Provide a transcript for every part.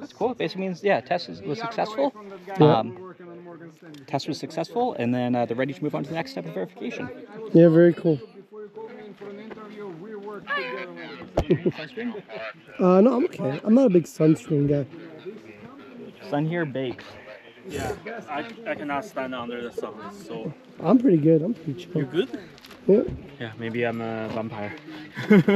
That's cool. Basically means, yeah, test was successful. Test was successful, and then they're ready to move on to the next step of verification. Yeah, very cool. No, I'm okay. I'm not a big sunscreen guy. Sun here bakes. Yeah, I cannot stand under the sun. So I'm pretty good. I'm pretty chill. you good? Yeah. Yeah, maybe I'm a vampire.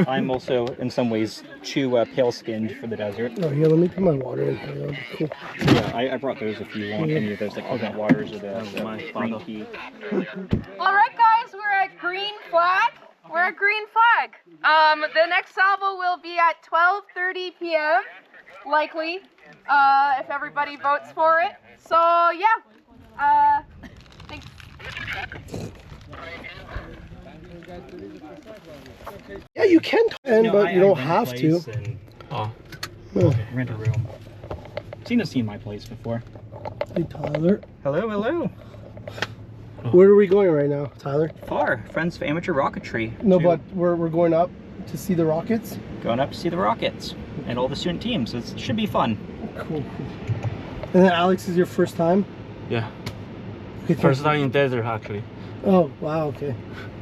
I'm also, in some ways, too pale-skinned for the desert. Oh, here, let me put my water in here. That'll be cool. Yeah, I brought those if you want any of those, like coconut waters or the green tea. All right, guys, we're at green flag. We're at green flag. The next salvo will be at 12:30 p.m. likely, if everybody votes for it. So yeah, thanks. Yeah, you can, but you don't have to. Oh. Oh. Rent a room. Tina's seen my place before. Hey, Tyler. Hello, hello. Where are we going right now, Tyler? Far. Friends of Amateur Rocketry. No, but we're going up to see the rockets. Going up to see the rockets and all the student teams. So it should be fun. Cool. And then Alex, is your first time? Yeah. Okay, First time in desert actually. Oh wow. Okay.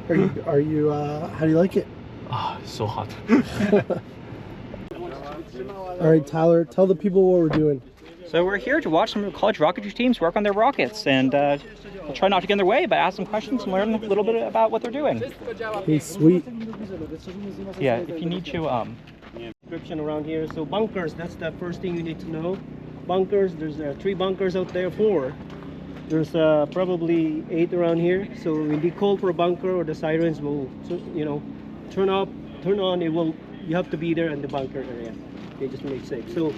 Are you? How do you like it? Ah, it's so hot. All right, Tyler. Tell the people what we're doing. So we're here to watch some college rocketry teams work on their rockets, and we'll try not to get in their way, but ask some questions and learn a little bit about what they're doing. Hey, sweet. Yeah, if you need to, Description around here. So bunkers, that's the first thing you need to know. Bunkers, there's 3 bunkers out there, 4. There's probably 8 around here. So when they call for a bunker or the sirens will, turn up, turn on, you have to be there in the bunker area. Okay, just to make safe. So,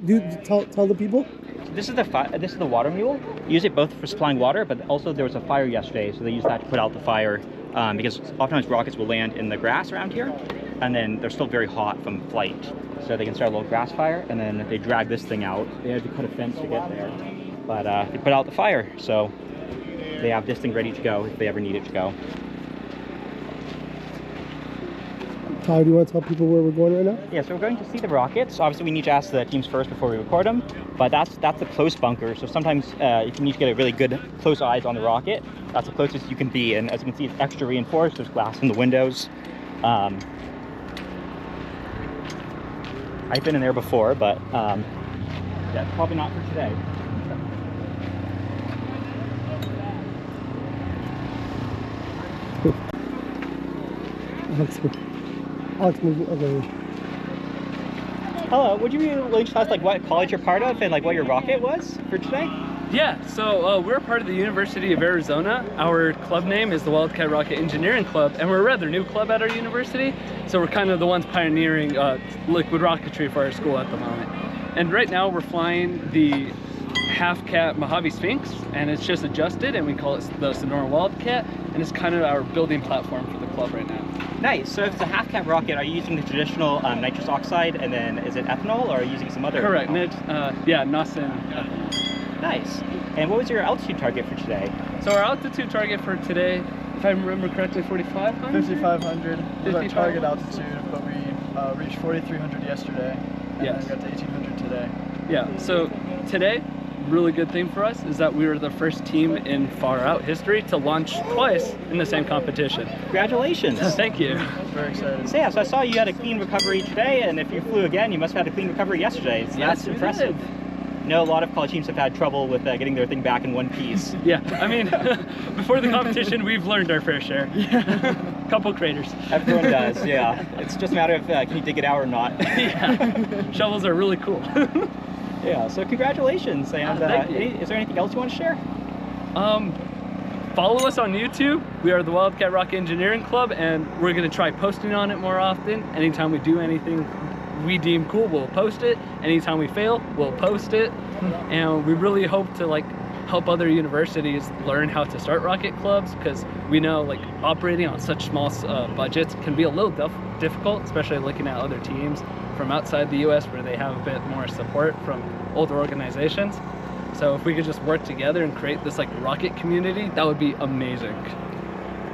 Dude, tell the people. this is the water mule. Use it both for supplying water, but also there was a fire yesterday, so they use that to put out the fire, because oftentimes rockets will land in the grass around here, and then they're still very hot from flight. So they can start a little grass fire, and then they drag this thing out. They had to cut a fence to get there, but they put out the fire, so they have this thing ready to go if they ever need it to go. Tyler, do you want to tell people where we're going right now? Yeah, so we're going to see the rockets. Obviously, we need to ask the teams first before we record them, but that's the close bunker. So sometimes if you need to get a really good close eyes on the rocket, that's the closest you can be. And as you can see, it's extra reinforced. There's glass in the windows. I've been in there before, but yeah, probably not for today. Alex, okay. Hello, would you be willing to tell us like what college you're part of and like what your rocket was for today? Yeah, so we're part of the University of Arizona. Our club name is the Wildcat Rocket Engineering Club, and we're a rather new club at our university. So we're kind of the ones pioneering liquid rocketry for our school at the moment. And right now we're flying the half-cat Mojave Sphinx, and it's just adjusted, and we call it the Sonora Wildcat, and it's kind of our building platform for the club right now. Nice. So if it's a half-cat rocket, are you using the traditional nitrous oxide, and then is it ethanol, or are you using some other? Correct. Yeah, NOS and ethanol. Nice. And what was your altitude target for today? So our altitude target for today, if I remember correctly, 4,500? 5,500 was our target altitude, but we reached 4,300 yesterday, and Yes. then we got to 1,800 today. Yeah, so today, really good thing for us is that we were the first team in far out history to launch twice in the same competition. Congratulations. Thank you. Very excited. So yeah, so I saw you had a clean recovery today, and if you flew again, you must have had a clean recovery yesterday. So Yes, that's we impressive. did. I know a lot of college teams have had trouble with getting their thing back in one piece. Yeah, I mean, before the competition, we've learned our fair share. Couple craters. Everyone does, yeah. It's just a matter of can you dig it out or not. Yeah, shovels are really cool. Yeah, so congratulations. And thank you. is there anything else you want to share? Follow us on YouTube. We are the Wildcat Rocket Engineering Club, and we're going to try posting on it more often. Anytime we do anything we deem cool, we'll post it. Anytime we fail, we'll post it. And we really hope to help other universities learn how to start rocket clubs, because we know operating on such small budgets can be a little difficult, especially looking at other teams from outside the US where they have a bit more support from older organizations. So if we could just work together and create this rocket community, that would be amazing.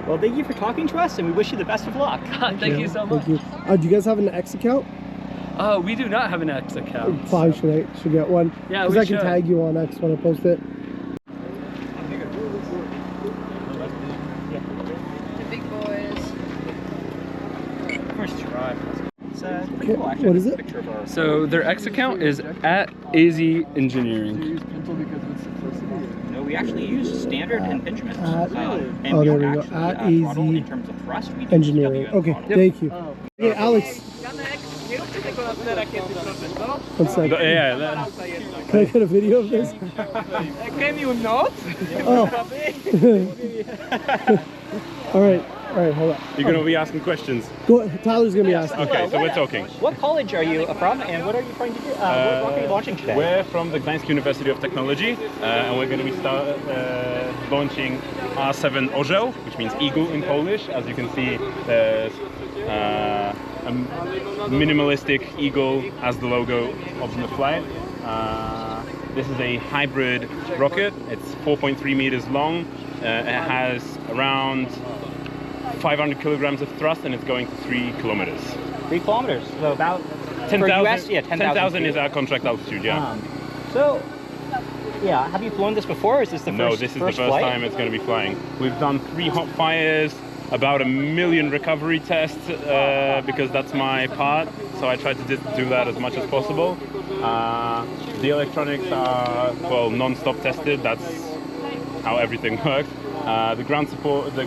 Well, thank you for talking to us, and we wish you the best of luck. Thank you so much. Thank you. Do you guys have an X account? We do not have an X account. Probably should get one. Yeah, Because we I can should. tag you on X when I post it. The big boys. First try. Okay, what is it? So their X account is at AZ Engineering. Use Pintle because of its simplicity. No, we actually use standard impingements. At- And oh, we there don't we go. actually At throttle AZ in terms of thrust. We do Engineering. WM Okay, throttle. thank you. Okay, Alex. One second. Yeah. Can I get a video of this? Can you not? Oh. All right, hold on. You're going to be asking questions. Go, Tyler's gonna be asking. Okay, so we're talking. What college are you from, and what are you trying to do? What rocket are you launching today? We're from the Gdańsk University of Technology, and we're going to be launching R7 Orzeł, which means eagle in Polish. As you can see, there's a minimalistic eagle as the logo of the flag. This is a hybrid rocket. It's 4.3 meters long. It has around 500 kilograms of thrust, and it's going to 3 kilometers. 3 kilometers, so about 10,000 yeah, 10,000 is our contract altitude, yeah. So, yeah, have you flown this before, or is this the No, first this is the first first flight? time it's going to be flying. We've done 3 hot fires, about 1 million recovery tests, because that's my part. So I try to do that as much as possible. The electronics are, well, non-stop tested. That's how everything works. The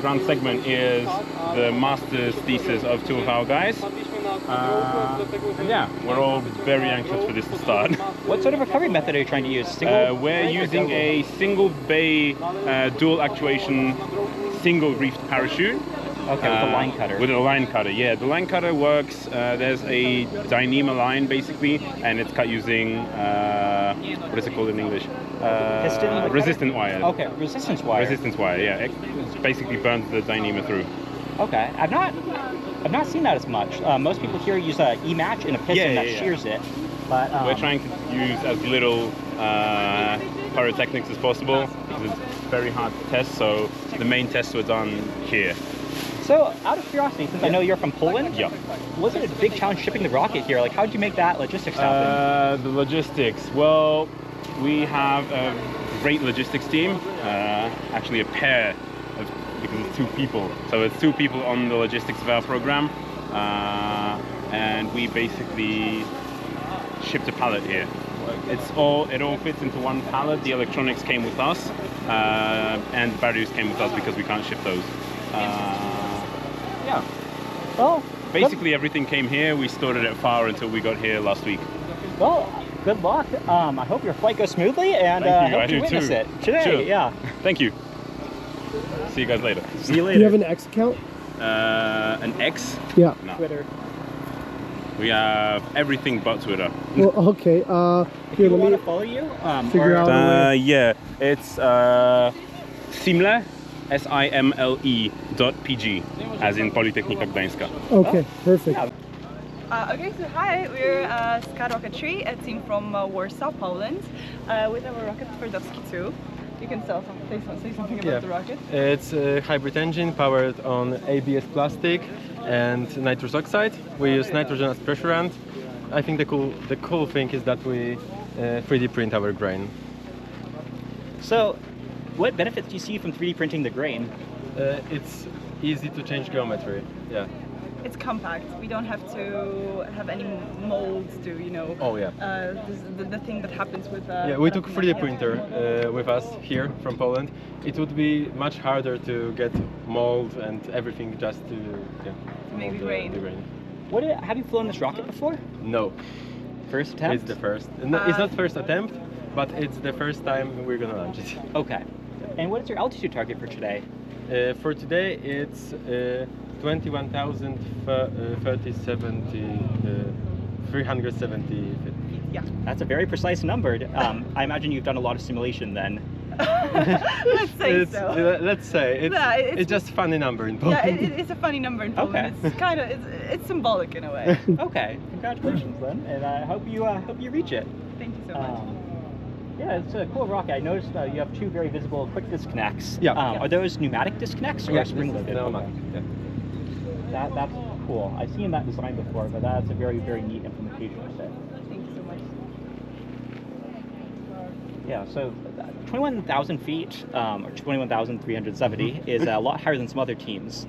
ground segment is the master's thesis of 2 of our guys. And yeah, we're all very anxious for this to start. What sort of recovery method are you trying to use? Single We're using a single bay dual actuation single reefed parachute. Okay, with a line cutter. With a line cutter, yeah. The line cutter works, there's a Dyneema line basically, and it's cut using, what is it called in English? Piston? Resistant wire. Okay, resistance wire. Resistance wire, yeah. It basically burns the Dyneema through. Okay, I've not seen that as much. Most people here use a E-match and a piston that shears it. But We're trying to use as little pyrotechnics as possible because it's very hard to test, so the main tests were done here. So, out of curiosity, since I know you're from Poland, Yeah. was it a big challenge shipping the rocket here? Like, how did you make that logistics happen? The logistics. Well, we have a great logistics team. Actually, a pair, because it's 2 people. So it's 2 people on the logistics of our program, and we basically shipped a pallet here. It all fits into one pallet. The electronics came with us, and batteries came with us because we can't ship those. Yeah. Well, Basically, everything came here. We stored it at FAR until we got here last week. well, good luck. I hope your flight goes smoothly, and Thank I you. I hope you do witness too. it today. Sure. Yeah. Thank you. See you guys later. See you Do later. you have an X account? An X? Yeah. No. Twitter. We have everything but Twitter. Well, okay. If Here, you let want me to follow you, figure out a way. Yeah, it's Simle, SIMLE.pg, as in Politechnika Gdańska. Okay, perfect. Yeah. Okay, so hi, we're Ska Rocketry, a team from Warsaw, Poland, with our rocket Twardowski 2. You can say something about the rocket. It's a hybrid engine powered on ABS plastic and nitrous oxide. We use nitrogen as pressurant. I think the cool thing is that we 3D print our grain. So, what benefits do you see from 3D printing the grain? It's easy to change geometry. Yeah. It's compact. We don't have to have any molds to, Oh yeah. the thing that happens with. Yeah, we took 3D printer with us here from Poland. It would be much harder to get mold and everything just to make mold the grain. Have you flown this rocket before? No, First attempt? it's the first. No, it's not first attempt, but it's the first time we're gonna launch it. Okay. And what is your altitude target for today? For today, it's 370 feet. Yeah. That's a very precise number. I imagine you've done a lot of simulation then. Let's say so. Let's say it's, Yeah, it's just a funny number in Poland. Yeah, it's a funny number in Poland. Okay. It's kind of it's symbolic in a way. Okay, congratulations then, and I hope you reach it. Thank you so much. Yeah, it's a cool rocket. I noticed you have 2 very visible quick disconnects. Yeah. Are those pneumatic disconnects or Yeah, spring loaded? no, no, yeah. That's cool. cool. I've seen that design before, but that's a very, very neat implementation of it. Thank you so much. Yeah, so 21,000 feet, or 21,370, is a lot higher than some other teams.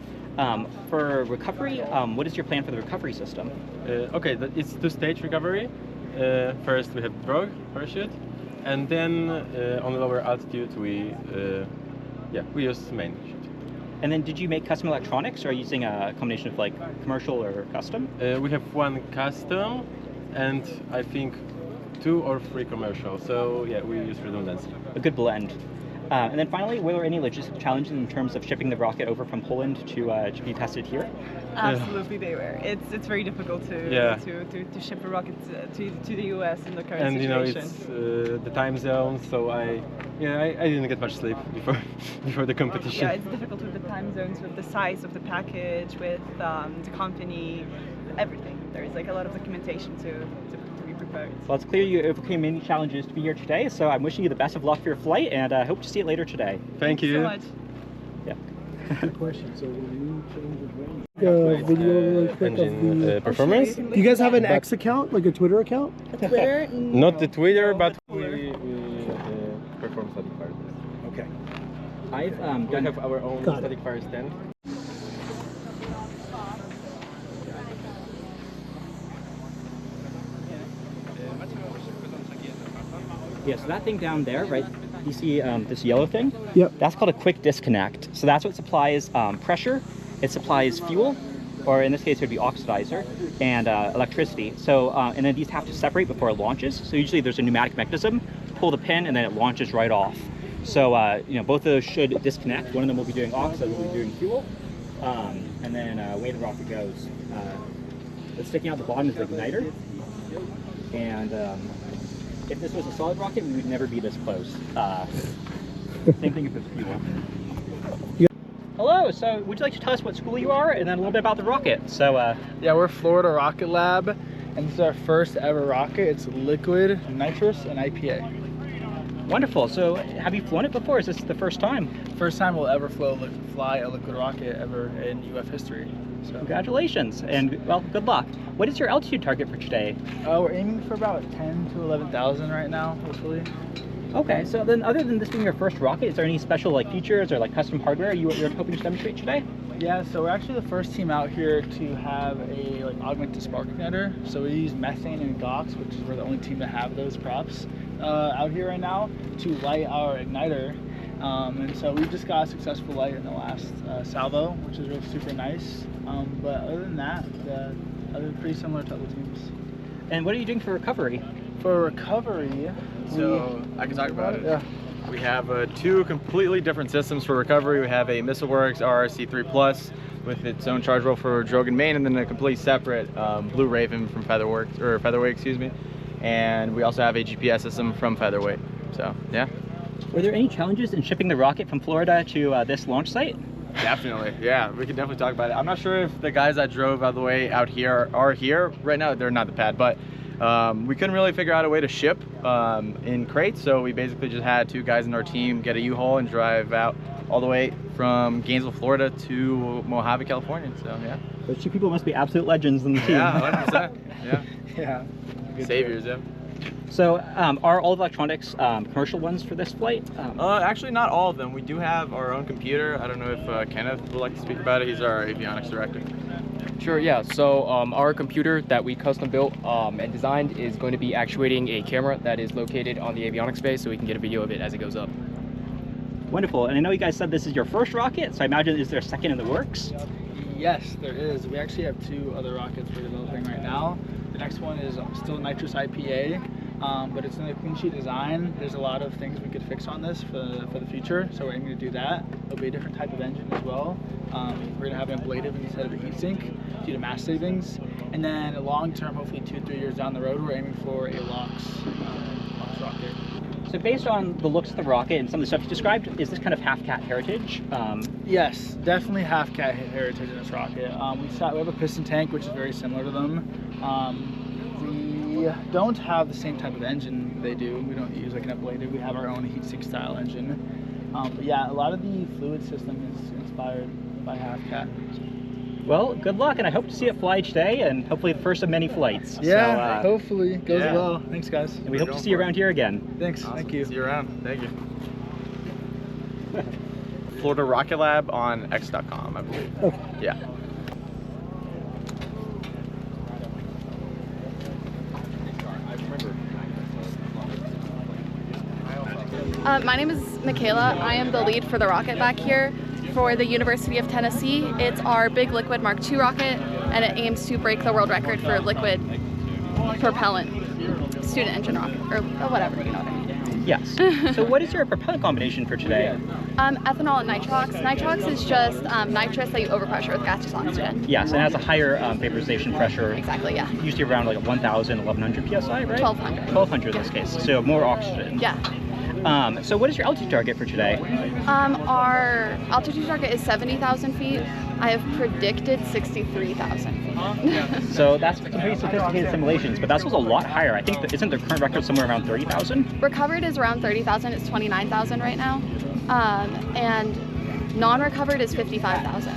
For recovery, what is your plan for the recovery system? Okay, it's two-stage recovery. First we have drogue, parachute, and then on the lower altitude we use main chute. And then did you make custom electronics, or are you using a combination of like commercial or custom? We have one custom and I think 2 or 3 commercial, so yeah, we use redundancy. A good blend. And then finally, were there any logistic challenges in terms of shipping the rocket over from Poland to be tested here? Absolutely, they were. It's very difficult to ship a rocket to the US in the current situation. And it's the time zone, so I didn't get much sleep before the competition. Yeah, it's difficult with the time zones, with the size of the package, with the company, everything. There is like a lot of documentation to be prepared. Well, it's clear you overcame many challenges to be here today, so I'm wishing you the best of luck for your flight, and I hope to see you later today. Thank you so much. Yeah. Good question. So when you change the video really quick engine of the performance. Do you guys have an X account, like a Twitter account? Twitter? Not the Twitter, but we perform static fire tests. Okay. I've We have our own Got it. static fire stand. Yeah, so that thing down there, right? You see this yellow thing? Yep. That's called a quick disconnect. So that's what supplies pressure, it supplies fuel, or in this case it would be oxidizer, and electricity. So, and then these have to separate before it launches. So usually there's a pneumatic mechanism, pull the pin, and then it launches right off. So, you know, both of those should disconnect. One of them will be doing oxidizer, will be doing fuel, and then away the rocket goes. What's sticking out the bottom is the igniter, and if this was a solid rocket, we would never be this close. Same thing if it's fuel. Hello, so would you like to tell us what school you are and then a little bit about the rocket? So, yeah, we're Florida Rocket Lab, and this is our first ever rocket. It's liquid, nitrous, and IPA. Wonderful. So have you flown it before? Is this the first time? First time we'll ever fly a liquid rocket ever in UF history. So. Congratulations, and well, good luck. What is your altitude target for today? We're aiming for about 10 to 11,000 right now, hopefully. Okay, so then other than this being your first rocket, is there any special like features or like custom hardware you're hoping to demonstrate today? Yeah, so we're actually the first team out here to have a like augmented spark igniter. So we use methane and GOX, which is we're the only team to have those props out here right now to light our igniter. And so we just got a successful light in the last salvo, which is really super nice. But other than that, other pretty similar to other teams. And what are you doing for recovery? For recovery, so I can talk about it. Yeah. We have 2 completely different systems for recovery. We have a MissileWorks RRC3 Plus with its own charge roll for drogue and main, and then a completely separate Blue Raven from Featherweight, excuse me. And we also have a GPS system from Featherweight. So yeah. Were there any challenges in shipping the rocket from Florida to this launch site? Definitely, yeah, we can definitely talk about it. I'm not sure if the guys that drove out the way out here are here right now. They're not the pad, but we couldn't really figure out a way to ship in crates, so we basically just had 2 guys in our team get a U-Haul and drive out all the way from Gainesville, Florida to Mojave, California. So yeah. Those 2 people must be absolute legends in the team. Yeah, 100%. Yeah. Yeah. Good saviors, yeah. So are all the electronics commercial ones for this flight? Actually, not all of them. We do have our own computer. I don't know if Kenneth would like to speak about it. He's our avionics director. Sure, yeah. So our computer that we custom built and designed is going to be actuating a camera that is located on the avionics bay, so we can get a video of it as it goes up. Wonderful. And I know you guys said this is your first rocket, so I imagine is there a second in the works? Yes, there is. We actually have 2 other rockets we're developing right now. The next one is still nitrous IPA, but it's in a clean sheet design. There's a lot of things we could fix on this for the future, so we're aiming to do that. There'll be a different type of engine as well. We're going to have an ablative instead of a heat sink due to mass savings. And then long term, hopefully 2-3 years down the road, we're aiming for a LOX rocket. So based on the looks of the rocket and some of the stuff you described, is this kind of half-cat heritage? Yes, definitely half-cat heritage in this rocket. We have a piston tank, which is very similar to them. We don't have the same type of engine they do. We don't use like an ablative. We have our own heat sink style engine. But yeah, a lot of the fluid system is inspired by half-cat. Well, good luck, and I hope to see it fly today, and hopefully the first of many flights. Yeah, So, hopefully it goes well. Thanks, guys. And we hope to see you around here again. Thanks. Awesome. Thank you. See you around. Thank you. Florida Rocket Lab on X.com, I believe. Okay. Yeah. My name is Michaela. I am the lead for the rocket back here for the University of Tennessee. It's our Big Liquid Mark II rocket, and it aims to break the world record for liquid propellant student engine rocket, or whatever, you know what I mean. Yes. So what is your propellant combination for today? Ethanol and nitrox. Nitrox is just nitrous that you overpressure with gaseous oxygen. Yes, and it has a higher vaporization pressure. Exactly, yeah. Usually around like 1,000, 1,100 psi, right? 1,200. 1,200 in this case, so more oxygen. Yeah. So what is your altitude target for today? Our altitude target is 70,000 feet. I have predicted 63,000 feet. So that's pretty sophisticated simulations, but that's also a lot higher. I think that isn't the current record somewhere around 30,000? Recovered is around 30,000. It's 29,000 right now. And non-recovered is 55,000.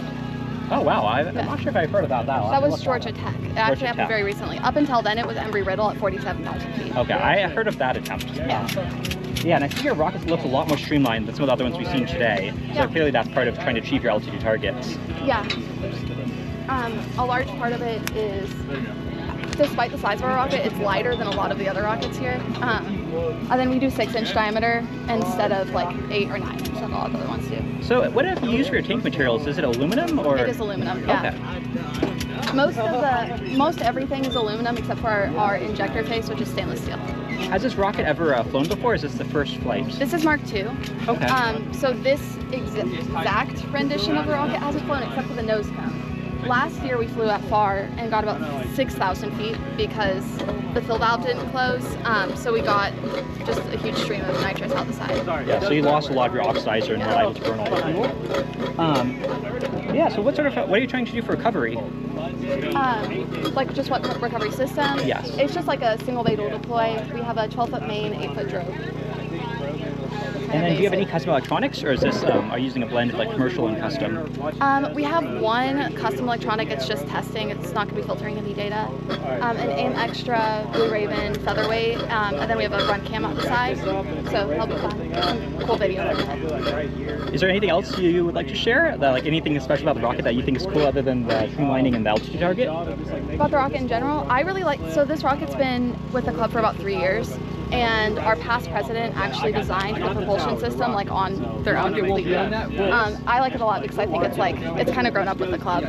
Oh wow, I'm not sure if I've heard about that. That was Georgia Tech. It actually happened very recently. Up until then, it was Embry-Riddle at 47,000 feet. Okay, I heard of that attempt. Yeah. Yeah, and I see your rocket looks a lot more streamlined than some of the other ones we've seen today. So clearly that's part of trying to achieve your altitude targets. Yeah. A large part of it is, despite the size of our rocket, it's lighter than a lot of the other rockets here. And then we do 6-inch diameter instead of like 8 or 9, like a lot of the other ones do. So what have you used for your tank materials? Is it aluminum or? It is aluminum, yeah. Okay. Most everything is aluminum except for our injector face, which is stainless steel. Has this rocket ever flown before, or is this the first flight? This is Mark II. Okay. So this exact rendition of the rocket hasn't flown except for the nose cone. Last year we flew at FAR and got about 6,000 feet because the fill valve didn't close, so we got just a huge stream of nitrous out the side. Yeah, so you lost a lot of your oxidizer and weren't able to burn all the fuel. Yeah, so what are you trying to do for recovery? Like just what recovery system? Yes. It's just like a single bay dual deploy. We have a 12-foot main, 8-foot drogue. And then do you have any custom electronics, or is this, are you using a blend of like commercial and custom? We have one custom electronic, it's just testing, it's not going to be filtering any data. An AIM Extra, Blue Raven, Featherweight, and then we have a run cam out the side, so that'll be fun. Some cool video. Is there anything else you would like to share? Like anything special about the rocket that you think is cool other than the streamlining and the altitude target? About the rocket in general, I really like, so this rocket's been with the club for about 3 years. And our past president actually designed the propulsion system like on their own completely. I like it a lot because I think it's kind of grown up with the club,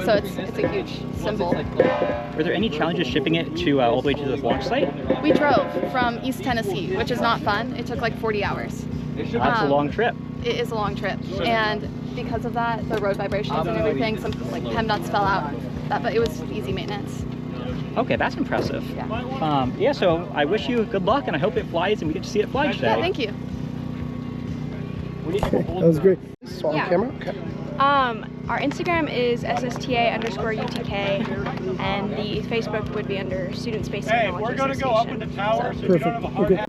so it's a huge symbol. Were there any challenges shipping it to all the way to the launch site? We drove from East Tennessee, which is not fun. It took like 40 hours. That's a long trip. It is a long trip, and because of that, the road vibrations and everything, some like PEM nuts fell out. But it was easy maintenance. Okay, that's impressive. Yeah. So I wish you good luck, and I hope it flies and we get to see it fly today. Yeah, thank you. That was great. So on camera? Okay. Our Instagram is SSTA_UTK, and the Facebook would be under Student Space Technology. Hey, we're going to go up in the tower, so Perfect. Okay.